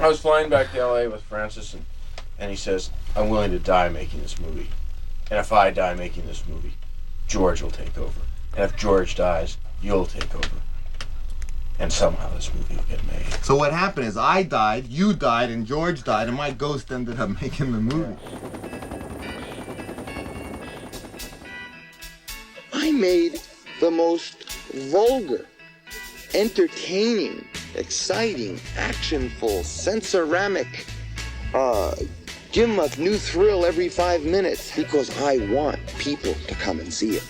I was flying back to LA with Francis, and he says, I'm willing to die making this movie. And if I die making this movie, George will take over. And if George dies, you'll take over. And somehow this movie will get made. So what happened is I died, you died, and George died, and my ghost ended up making the movie. I made the most vulgar, entertaining, exciting, actionful, sensoramic, give them a new thrill every 5 minutes because I want people to come and see it.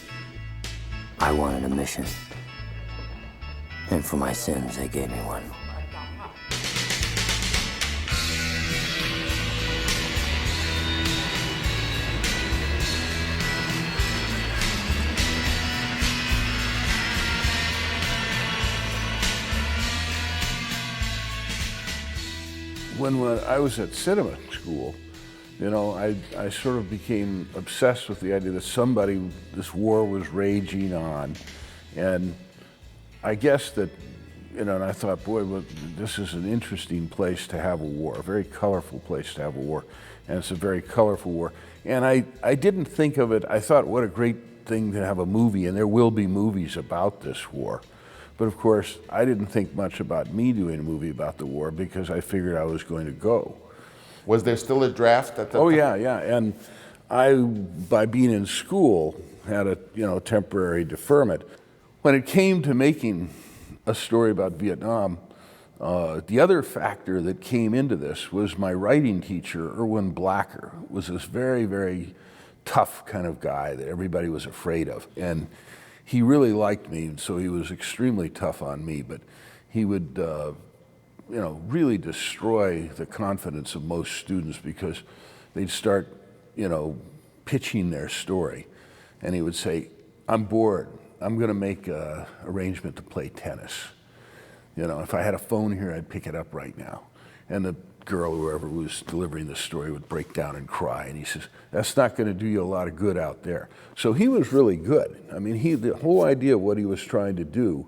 I wanted a mission. And for my sins, they gave me one. When I was at cinema school, you know, I sort of became obsessed with the idea that this war was raging on. And I guess that, you know, and I thought, boy, well, this is an interesting place to have a war, a very colorful place to have a war. And it's a very colorful war. And I didn't think of it, I thought, what a great thing to have a movie, and there will be movies about this war. But of course, I didn't think much about me doing a movie about the war because I figured I was going to go. Was there still a draft at the time? Oh yeah, yeah. And I, by being in school, had a temporary deferment. When it came to making a story about Vietnam, the other factor that came into this was my writing teacher, Erwin Blacker, was this very, very tough kind of guy that everybody was afraid of. And he really liked me, so he was extremely tough on me, but he would really destroy the confidence of most students because they'd start, pitching their story. And he would say, I'm bored. I'm going to make an arrangement to play tennis. You know, if I had a phone here, I'd pick it up right now. And the girl, whoever was delivering the story, would break down and cry. And he says, that's not going to do you a lot of good out there. So he was really good. I mean, the whole idea of what he was trying to do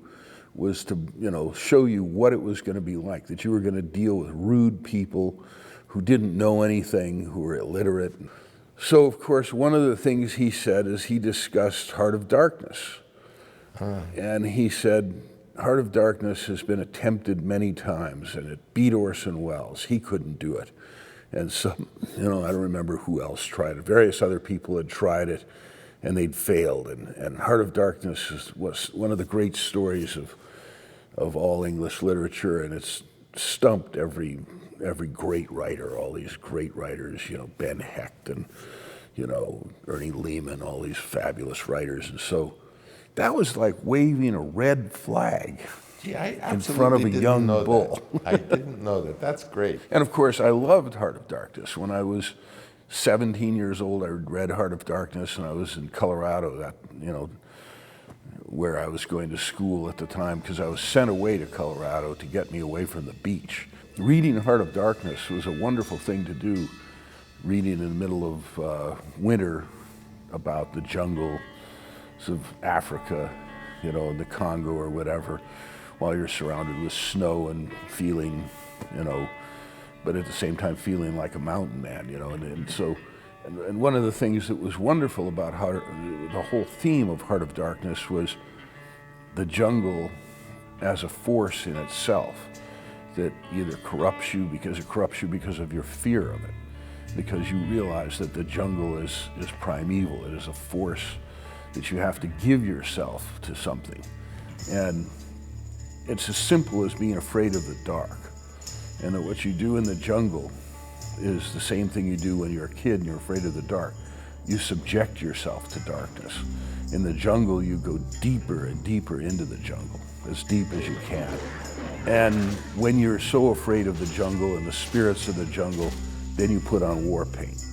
was to, show you what it was going to be like, that you were going to deal with rude people who didn't know anything, who were illiterate. So, of course, one of the things he said is he discussed Heart of Darkness. And he said, Heart of Darkness has been attempted many times, and it beat Orson Welles. He couldn't do it. And so, I don't remember who else tried it. Various other people had tried it, and they'd failed. And Heart of Darkness was one of the great stories of all English literature, and it's stumped every great writer, all these great writers, Ben Hecht and, Ernie Lehman, all these fabulous writers. And so that was like waving a red flag in front of a young bull. I didn't know that. That's great. And of course, I loved Heart of Darkness. When I was 17 years old, I read Heart of Darkness, and I was in Colorado, where I was going to school at the time, because I was sent away to Colorado to get me away from the beach. Reading Heart of Darkness was a wonderful thing to do, reading in the middle of winter about the jungles of Africa, in the Congo or whatever, while you're surrounded with snow and feeling, but at the same time feeling like a mountain man, and one of the things that was wonderful about the whole theme of Heart of Darkness was the jungle as a force in itself that either corrupts you because of your fear of it, because you realize that the jungle is primeval. It is a force that you have to give yourself to something. And it's as simple as being afraid of the dark. And that what you do in the jungle is the same thing you do when you're a kid and you're afraid of the dark. You subject yourself to darkness. In the jungle, you go deeper and deeper into the jungle, as deep as you can. And when you're so afraid of the jungle and the spirits of the jungle, then you put on war paint.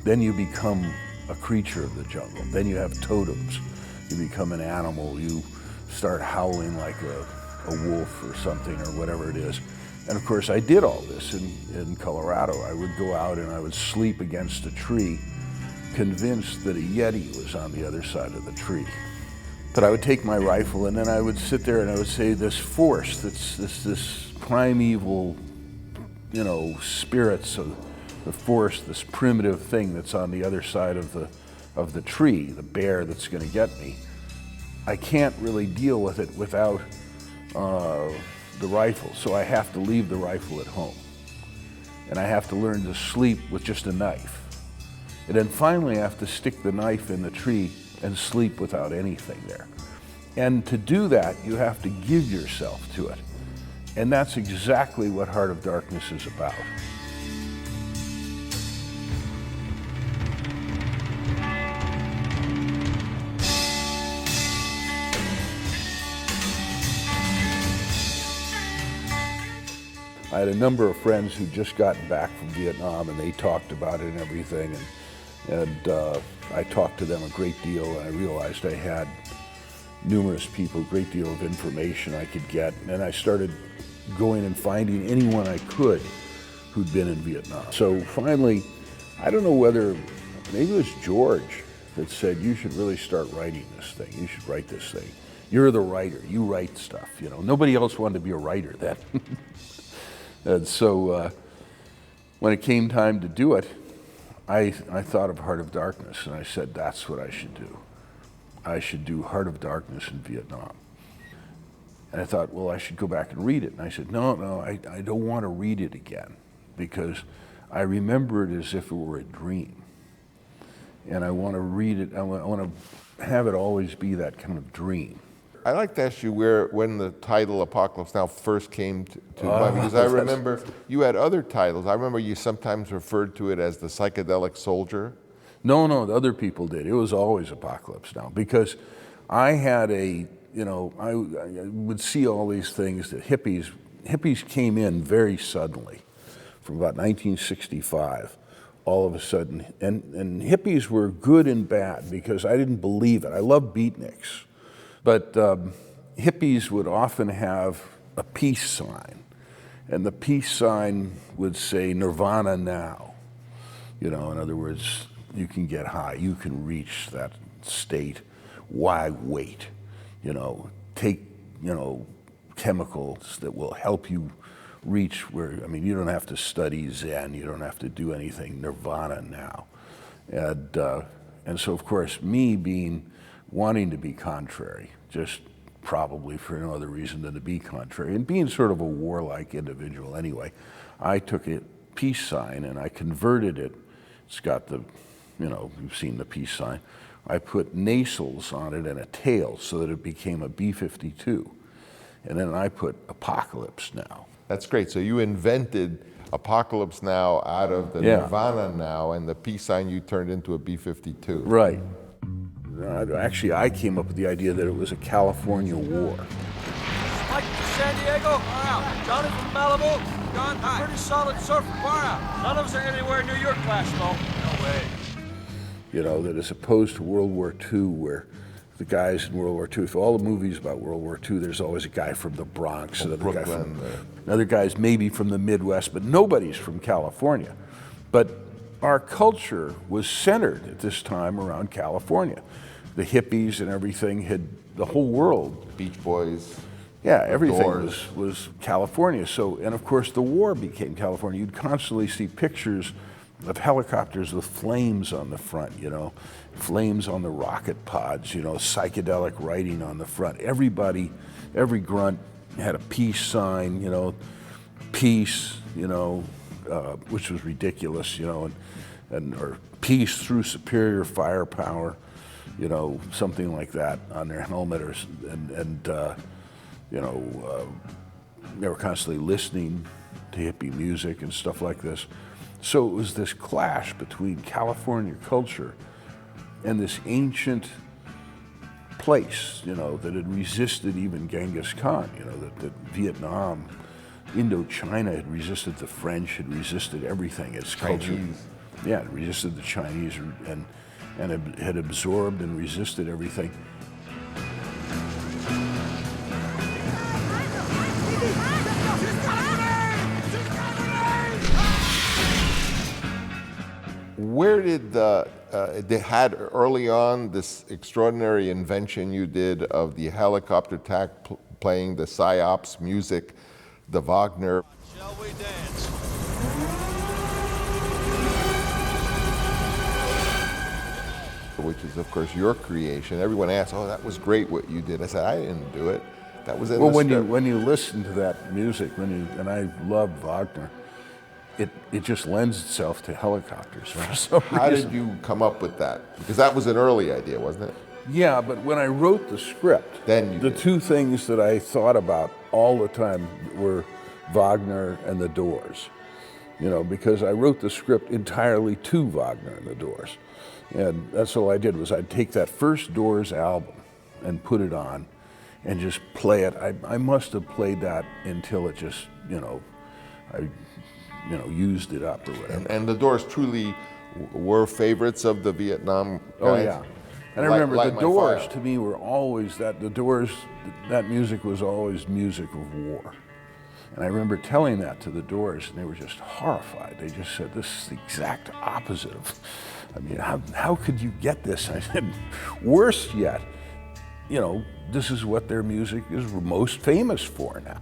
Then you become a creature of the jungle. Then you have totems. You become an animal. You start howling like a wolf or something or whatever it is. And of course, I did all this in Colorado. I would go out and I would sleep against a tree, convinced that a Yeti was on the other side of the tree. But I would take my rifle and then I would sit there and I would say, this force, this primeval, spirits of the force, this primitive thing that's on the other side of the tree, the bear that's going to get me. I can't really deal with it without the rifle, so I have to leave the rifle at home. And I have to learn to sleep with just a knife. And then finally I have to stick the knife in the tree and sleep without anything there. And to do that, you have to give yourself to it. And that's exactly what Heart of Darkness is about. I had a number of friends who'd just gotten back from Vietnam, and they talked about it and everything, and I talked to them a great deal, and I realized I had numerous people, a great deal of information I could get, and I started going and finding anyone I could who'd been in Vietnam. So finally, I don't know whether, maybe it was George that said, you should really start writing this thing, you should write this thing. You're the writer, you write stuff, Nobody else wanted to be a writer then. And so when it came time to do it, I thought of Heart of Darkness, and I said, that's what I should do. I should do Heart of Darkness in Vietnam. And I thought, well, I should go back and read it. And I said, no, I don't want to read it again, because I remember it as if it were a dream. And I want to read it, I want to have it always be that kind of dream. I'd like to ask you when the title Apocalypse Now first came to mind, because I remember you had other titles. I remember you sometimes referred to it as the Psychedelic Soldier. No, the other people did. It was always Apocalypse Now, because I had I would see all these things that hippies came in very suddenly from about 1965, all of a sudden. And hippies were good and bad, because I didn't believe it. I love beatniks. But hippies would often have a peace sign, and the peace sign would say Nirvana now. In other words, you can get high, you can reach that state. Why wait? Take, chemicals that will help you reach where, you don't have to study Zen, you don't have to do anything, Nirvana now. And so, of course, me wanting to be contrary, just probably for no other reason than to be contrary, and being sort of a warlike individual anyway, I took a peace sign and I converted it. It's got the, you've seen the peace sign. I put nasals on it and a tail so that it became a B-52. And then I put Apocalypse Now. That's great. So you invented Apocalypse Now out of the Nirvana Now, and the peace sign you turned into a B-52. Right. Actually, I came up with the idea that it was a California war. Mike from San Diego, far out. Johnny from Malibu, John, pretty solid surfer, far out. None of us are anywhere New York class, though. No way. That as opposed to World War II, where the guys in World War II, for all the movies about World War II, there's always a guy from the Bronx, another guy's maybe from the Midwest, but nobody's from California. But our culture was centered at this time around California. The hippies and everything the whole world. Beach Boys. Yeah, everything was California. So, and of course the war became California. You'd constantly see pictures of helicopters with flames on the front, flames on the rocket pods, psychedelic writing on the front. Everybody, every grunt had a peace sign, peace, which was ridiculous, or peace through superior firepower, something like that on their helmet, they were constantly listening to hippie music and stuff like this. So it was this clash between California culture and this ancient place, that had resisted even Genghis Khan, that Vietnam, Indochina had resisted the French, had resisted everything, its culture. Yeah, it resisted the Chinese and had absorbed and resisted everything. Where did they had early on this extraordinary invention you did of the helicopter attack playing the psyops music, the Wagner. Shall we dance? Which is, of course, your creation. Everyone asks, "Oh, that was great what you did." I said, "I didn't do it. That was in Well, the when script." you listen to that music, and I love Wagner, it just lends itself to helicopters for some How reason. did you come up with that? Because that was an early idea, wasn't it? Yeah, but when I wrote the script, Then you the did. two things that I thought about all the time were Wagner and the Doors. You know, because I wrote the script entirely to Wagner and the Doors. And that's all I did was I'd take that first Doors album and put it on and just play it. I must have played that until it just, I used it up or whatever. And the Doors truly were favorites of the Vietnam guys. Oh yeah, and I Light- remember Light the My Doors Fire. to me were always the Doors. That music was always music of war, and I remember telling that to the Doors, and they were just horrified. They just said, "This is the exact opposite of." I mean, how could you get this? I said, worse yet, this is what their music is most famous for now.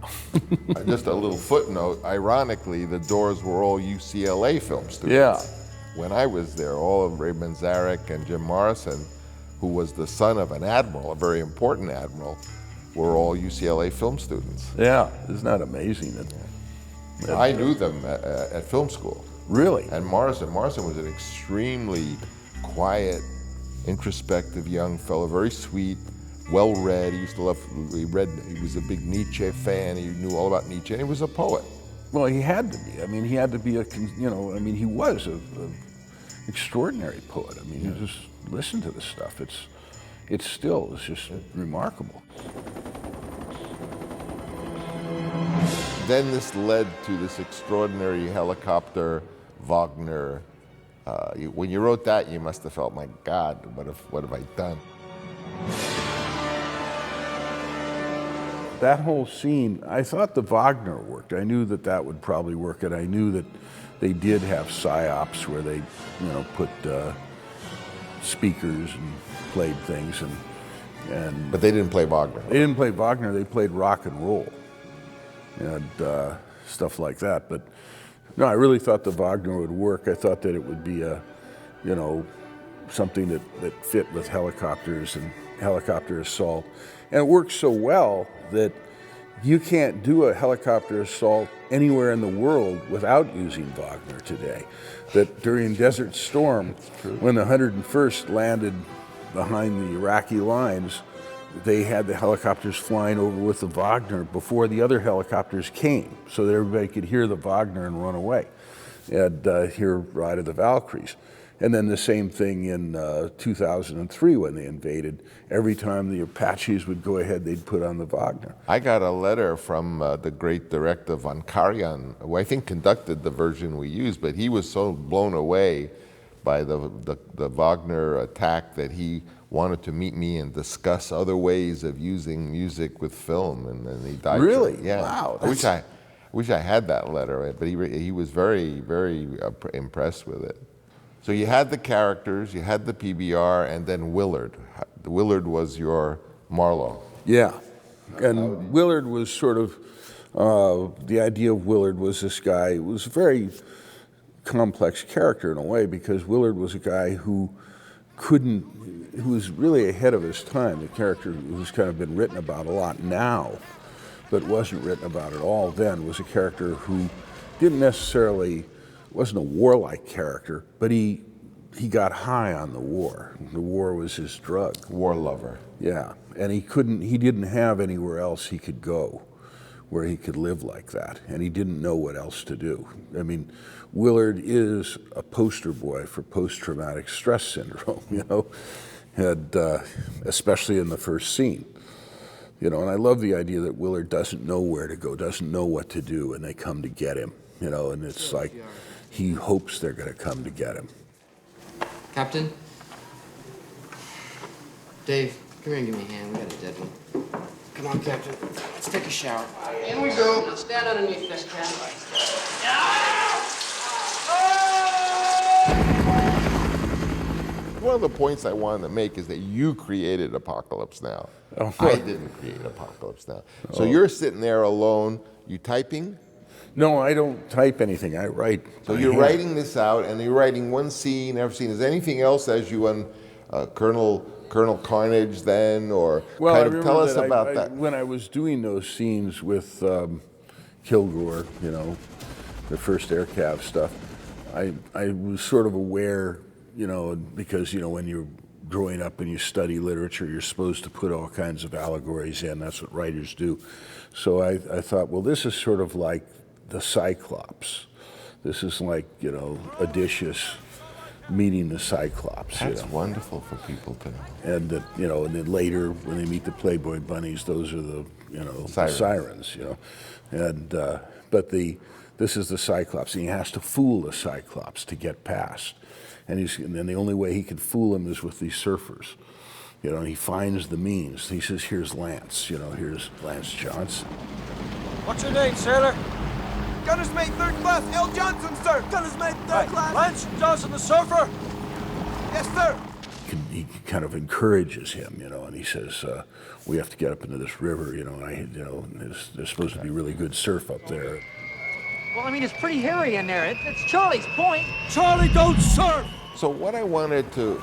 Just a little footnote. Ironically, the Doors were all UCLA film students. Yeah. When I was there, all of Ray Manzarek and Jim Morrison, who was the son of an admiral, a very important admiral, were all UCLA film students. Yeah, isn't that amazing? I knew them at film school. Really? And Morrison was an extremely quiet, introspective young fellow, very sweet, well-read. He was a big Nietzsche fan. He knew all about Nietzsche, and he was a poet. Well, he had to be. I mean, he had to be he was a extraordinary poet. I mean, you just listen to this stuff. It's just remarkable. Then this led to this extraordinary helicopter Wagner. When you wrote that, you must have felt, my God, what have I done? That whole scene, I thought the Wagner worked. I knew that would probably work, and I knew that they did have psyops where they, put speakers and played things, and But they didn't play Wagner. they didn't play Wagner. They played rock and roll and stuff like that. But no, I really thought the Wagner would work. I thought that it would be something that fit with helicopters and helicopter assault. And it works so well that you can't do a helicopter assault anywhere in the world without using Wagner today. That during Desert Storm, when the 101st landed behind the Iraqi lines, they had the helicopters flying over with the Wagner before the other helicopters came, so that everybody could hear the Wagner and run away and hear Ride of the Valkyries. And then the same thing in 2003 when they invaded. Every time the Apaches would go ahead, they'd put on the Wagner. I got a letter from the great director Von Karajan, who I think conducted the version we used, but he was so blown away by the Wagner attack that he wanted to meet me and discuss other ways of using music with film, and then he died. Really? Yeah. Wow, I wish I had that letter, but he was very, very impressed with it. So you had the characters, you had the PBR, and then Willard. Willard was your Marlowe. Yeah, and Willard was sort of, the idea of Willard was this guy, it was a very complex character in a way, because Willard was a guy who was really ahead of his time. The character who's kind of been written about a lot now, but wasn't written about at all then, was a character who wasn't a warlike character, but he got high on the war. The war was his drug. War lover. Yeah, and he didn't have anywhere else he could go where he could live like that, and he didn't know what else to do. I mean, Willard is a poster boy for post-traumatic stress syndrome, and especially in the first scene. And I love the idea that Willard doesn't know where to go, doesn't know what to do, and they come to get him, and it's like he hopes they're going to come to get him. Captain? Dave, come here and give me a hand. We got a dead one. Come on, Captain. Let's take a shower. In we go. Now stand underneath this, Captain. of the points I wanted to make is that you created Apocalypse Now. Oh. I didn't create Apocalypse Now. So you're sitting there alone. You typing? No, I don't type anything. I write. So by you're hand. writing this out, and you're writing one scene, every scene. Is there anything else as you on Colonel Carnage then, or Well, kind I of remember tell us that about that? When I was doing those scenes with Kilgore, you know, the first Air Cav stuff, I was sort of aware, you know, because, you know, when you're growing up and you study literature, you're supposed to put all kinds of allegories in. That's what writers do. So I thought, well, this is sort of like the Cyclops. This is like, you know, Odysseus meeting the Cyclops. That's you know? wonderful for people to know. And that, you know, and then later when they meet the Playboy bunnies, those are the, you know, Sirens. sirens, you know. And but this is the Cyclops, and he has to fool the Cyclops to get past. And then the only way he can fool him is with these surfers. You know, and he finds the means. He says, "Here's Lance. You know, here's Lance Johnson." What's your name, sailor? Gunner's mate, third class, L. Johnson, sir. Gunner's mate, third class. Lance Johnson, the surfer? Yes, sir. He kind of encourages him, you know, and he says, "We have to get up into this river, you know. And there's supposed to be really good surf up there." Well, I mean, it's pretty hairy in there. It's Charlie's point. Charlie, don't surf! So what I wanted to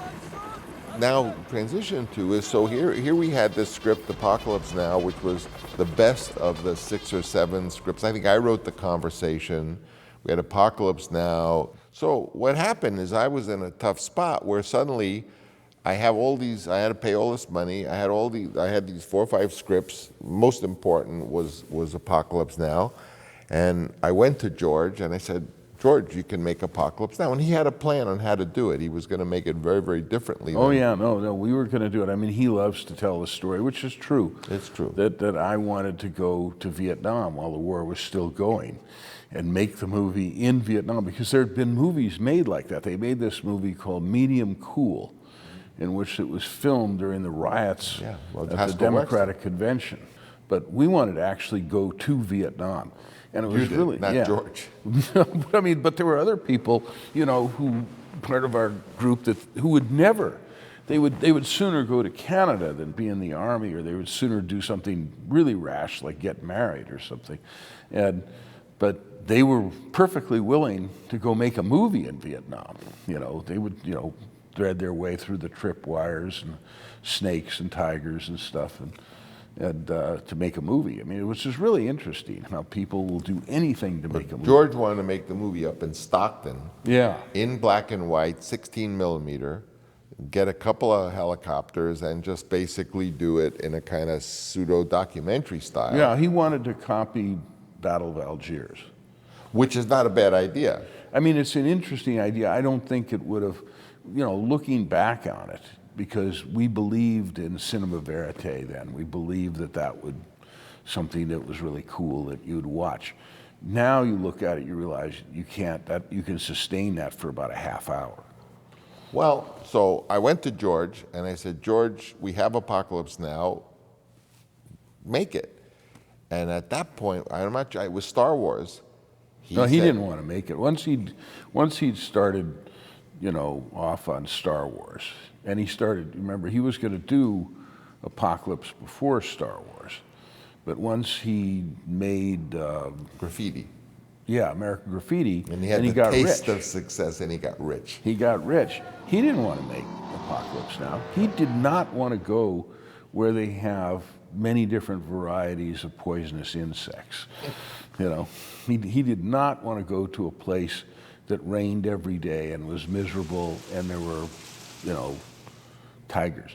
now transition to is, so here we had this script, Apocalypse Now, which was the best of the 6 or 7 scripts. I think I wrote The Conversation. We had Apocalypse Now. So what happened is I was in a tough spot where suddenly I had to pay all this money. I had these 4 or 5 scripts. Most important was Apocalypse Now. And I went to George and I said, "George, you can make Apocalypse Now." And he had a plan on how to do it. He was going to make it very, very differently. Oh yeah, no, we were going to do it. I mean, he loves to tell the story, which is true. It's true. That I wanted to go to Vietnam while the war was still going and make the movie in Vietnam, because there had been movies made like that. They made this movie called Medium Cool, in which it was filmed during the riots at the Haskell Democratic Convention. But we wanted to actually go to Vietnam. And it was really not George. But I mean, but there were other people, you know, who part of our group who would never. They would sooner go to Canada than be in the army, or they would sooner do something really rash like get married or something. But they were perfectly willing to go make a movie in Vietnam. You know, they would, you know, thread their way through the tripwires and snakes and tigers and stuff, and to make a movie. I mean, it was just really interesting how people will do anything to make a movie. George wanted to make the movie up in Stockton. Yeah. In black and white, 16 millimeter, get a couple of helicopters and just basically do it in a kind of pseudo-documentary style. Yeah, he wanted to copy Battle of Algiers. Which is not a bad idea. I mean, it's an interesting idea. I don't think it would have, you know, looking back on it, because we believed in cinema verite then. We believed that would something that was really cool that you'd watch. Now you look at it, you realize you can't. That you can sustain that for about a half hour. Well, so I went to George and I said, "George, we have Apocalypse Now. Make it." And at that point, I'm not sure, it was Star Wars. He didn't want to make it. Once he'd started, you know, off on Star Wars. And he started, remember, he was going to do Apocalypse before Star Wars. But once he made... Graffiti. Yeah, American Graffiti. And he had the taste of success, and he got rich. He got rich. He didn't want to make Apocalypse Now. He did not want to go where they have many different varieties of poisonous insects. You know, he did not want to go to a place that rained every day and was miserable and there were, you know, tigers.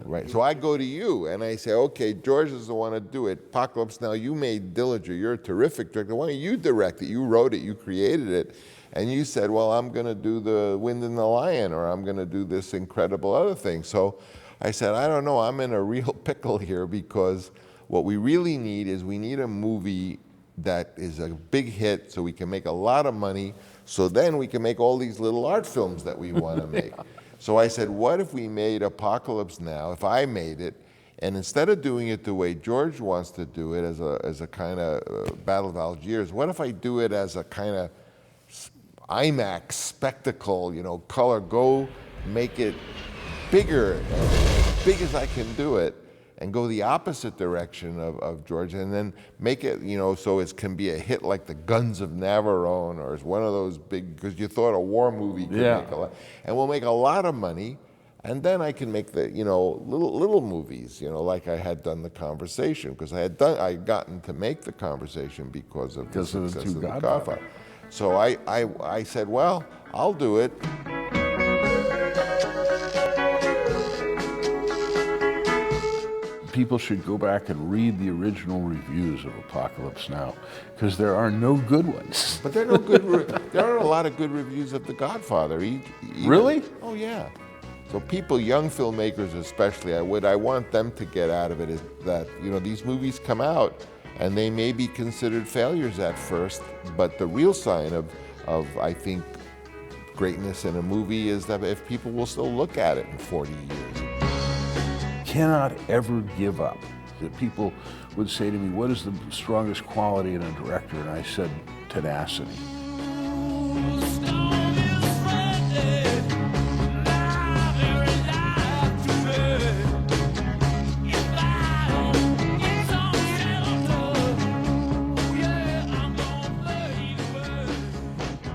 Right. So I go to you and I say, "Okay, George is the one to do it. Apocalypse Now, you made Dillinger. You're a terrific director. Why don't you direct it? You wrote it. You created it." And you said, "Well, I'm going to do The Wind and the Lion, or I'm going to do this incredible other thing." So I said, "I don't know. I'm in a real pickle here, because what we really need is we need a movie that is a big hit so we can make a lot of money, so then we can make all these little art films that we want to make." So I said, what if we made Apocalypse Now, if I made it, and instead of doing it the way George wants to do it, as a kind of Battle of Algiers, what if I do it as a kind of IMAX spectacle, you know, color, go make it bigger, as big as I can do it, and go the opposite direction of George, and then make it, so it can be a hit like the Guns of Navarone, or it's one of those big, because you thought a war movie could make a lot, and we'll make a lot of money, and then I can make the, little movies, like I had done The Conversation, because I had gotten to make The Conversation because of the success of The Godfather. So I said, well, I'll do it. People should go back and read the original reviews of Apocalypse Now, because there are no good ones. But there are no good. There are a lot of good reviews of The Godfather. Really? Oh yeah. So people, young filmmakers especially, I want them to get out of it is that these movies come out and they may be considered failures at first, but the real sign of I think greatness in a movie is that if people will still look at it in 40 years. Cannot ever give up. That people would say to me, what is the strongest quality in a director? And I said, tenacity.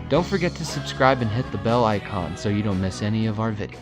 Don't forget to subscribe and hit the bell icon so you don't miss any of our videos.